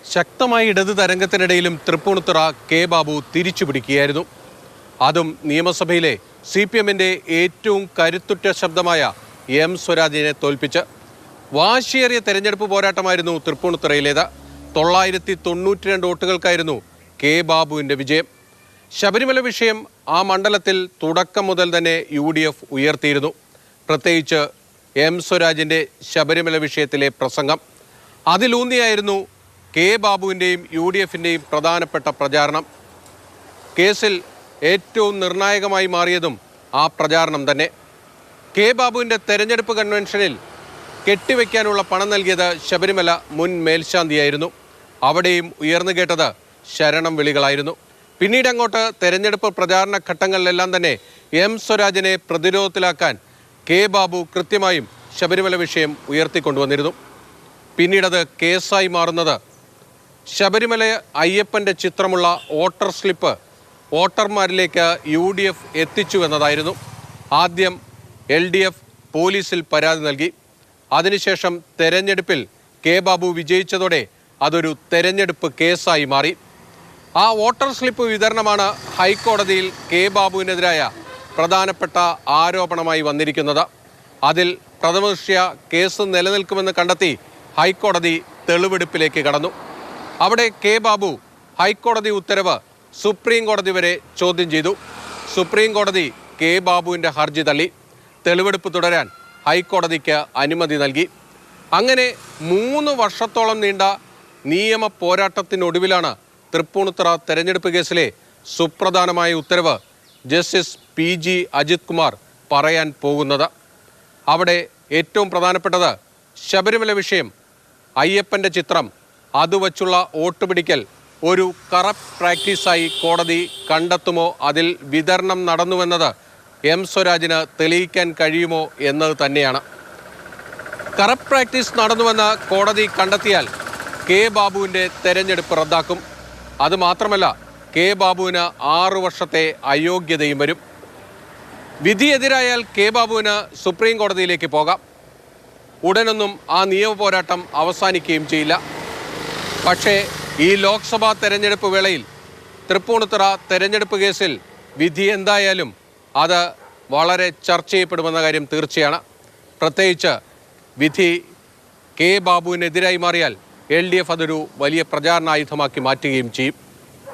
ശക്തമായ ഇടത് തരംഗത്തിനിടയിലും തൃപ്പൂണിത്തുറ കെ ബാബു തിരിച്ചുപിടിക്കുകയായിരുന്നു. അതും നിയമസഭയിലെ CPMന്റെ ഏറ്റവും കരുത്തുറ്റ ശബ്ദമായ എം സ്വരാജിനെ തോൽപ്പിച്ച്. വാശിയേറിയ തെരഞ്ഞെടുപ്പ് പോരാട്ടമായിരുന്നു തൃപ്പൂണിത്തുറയിലേത്. 992 വോട്ടുകൾക്കായിരുന്നു കെ ബാബുവിൻ്റെ വിജയം. ശബരിമല വിഷയം ആ മണ്ഡലത്തിൽ തുടക്കം മുതൽ തന്നെ UDF ഉയർത്തിയിരുന്നു. പ്രത്യേകിച്ച് എം സ്വരാജിൻ്റെ ശബരിമല വിഷയത്തിലെ പ്രസംഗം. അതിലൂന്നിയായിരുന്നു കെ ബാബുവിൻ്റെയും UDFൻ്റെയും പ്രധാനപ്പെട്ട പ്രചാരണം. കേസിൽ ഏറ്റവും നിർണായകമായി മാറിയതും ആ പ്രചാരണം തന്നെ. കെ ബാബുവിൻ്റെ തെരഞ്ഞെടുപ്പ് കൺവെൻഷനിൽ കെട്ടിവെക്കാനുള്ള പണം നൽകിയത് ശബരിമല മുൻ മേൽശാന്തിയായിരുന്നു. അവിടെയും ഉയർന്നു കേട്ടത് ശരണം വിളികളായിരുന്നു. പിന്നീട് അങ്ങോട്ട് തെരഞ്ഞെടുപ്പ് പ്രചാരണ ഘട്ടങ്ങളിലെല്ലാം തന്നെ എം സ്വരാജിനെ പ്രതിരോധത്തിലാക്കാൻ കെ ബാബു കൃത്യമായും ശബരിമല വിഷയം ഉയർത്തിക്കൊണ്ടുവന്നിരുന്നു. പിന്നീടത് കേസായി മാറുന്നത് ശബരിമല അയ്യപ്പൻ്റെ ചിത്രമുള്ള വോട്ടർ സ്ലിപ്പ് വോട്ടർമാരിലേക്ക് UDF എത്തിച്ചു എന്നതായിരുന്നു. ആദ്യം LDF പോലീസിൽ പരാതി നൽകി. അതിനുശേഷം തെരഞ്ഞെടുപ്പിൽ കെ ബാബു വിജയിച്ചതോടെ അതൊരു തെരഞ്ഞെടുപ്പ് കേസായി മാറി. ആ വോട്ടർ സ്ലിപ്പ് വിതരണമാണ് ഹൈക്കോടതിയിൽ കെ ബാബുവിനെതിരായ പ്രധാനപ്പെട്ട ആരോപണമായി വന്നിരിക്കുന്നത്. അതിൽ പ്രഥമദൃഷ്ട്യാ കേസ് നിലനിൽക്കുമെന്ന് കണ്ടെത്തി ഹൈക്കോടതി തെളിവെടുപ്പിലേക്ക് കടന്നു. അവിടെ കെ ബാബു ഹൈക്കോടതി ഉത്തരവ് സുപ്രീം കോടതി വരെ ചോദ്യം ചെയ്തു. സുപ്രീം കോടതി കെ ബാബുവിൻ്റെ ഹർജി തള്ളി. തെളിവെടുപ്പ് തുടരാൻ ഹൈക്കോടതിക്ക് അനുമതി നൽകി. അങ്ങനെ 3 വർഷത്തോളം നീണ്ട നിയമ പോരാട്ടത്തിനൊടുവിലാണ് തൃപ്പൂണിത്തുറ തെരഞ്ഞെടുപ്പ് കേസിലെ സുപ്രധാനമായ ഉത്തരവ് ജസ്റ്റിസ് PG അജിത് കുമാർ പറയാൻ പോകുന്നത്. അവിടെ ഏറ്റവും പ്രധാനപ്പെട്ടത് ശബരിമല വിഷയം, അയ്യപ്പൻ്റെ ചിത്രം, അതുവച്ചുള്ള വോട്ട് പിടിക്കൽ ഒരു കറപ്റ്റ് പ്രാക്ടീസായി കോടതി കണ്ടെത്തുമോ, അതിൽ വിതരണം നടന്നുവെന്നത് എം സ്വരാജിന് തെളിയിക്കാൻ കഴിയുമോ എന്നത് തന്നെയാണ്. കറപ്റ്റ് പ്രാക്ടീസ് നടന്നുവെന്ന് കോടതി കണ്ടെത്തിയാൽ കെ ബാബുവിൻ്റെ തെരഞ്ഞെടുപ്പ് റദ്ദാക്കും. അതുമാത്രമല്ല, കെ ബാബുവിന് 6 വർഷത്തെ അയോഗ്യതയും വരും. വിധിയെതിരായാൽ കെ ബാബുവിന് സുപ്രീം കോടതിയിലേക്ക് പോകാം. ഉടനൊന്നും ആ നിയമ പോരാട്ടം അവസാനിക്കുകയും ചെയ്യില്ല. പക്ഷേ ഈ ലോക്സഭാ തെരഞ്ഞെടുപ്പ് വേളയിൽ തൃപ്പൂണിത്തുറ തെരഞ്ഞെടുപ്പ് കേസിൽ വിധി എന്തായാലും അത് വളരെ ചർച്ച ചെയ്യപ്പെടുമെന്ന കാര്യം തീർച്ചയാണ്. പ്രത്യേകിച്ച് വിധി കെ ബാബുവിനെതിരായി മാറിയാൽ LDF അതൊരു വലിയ പ്രചാരണായുധമാക്കി മാറ്റുകയും ചെയ്യും.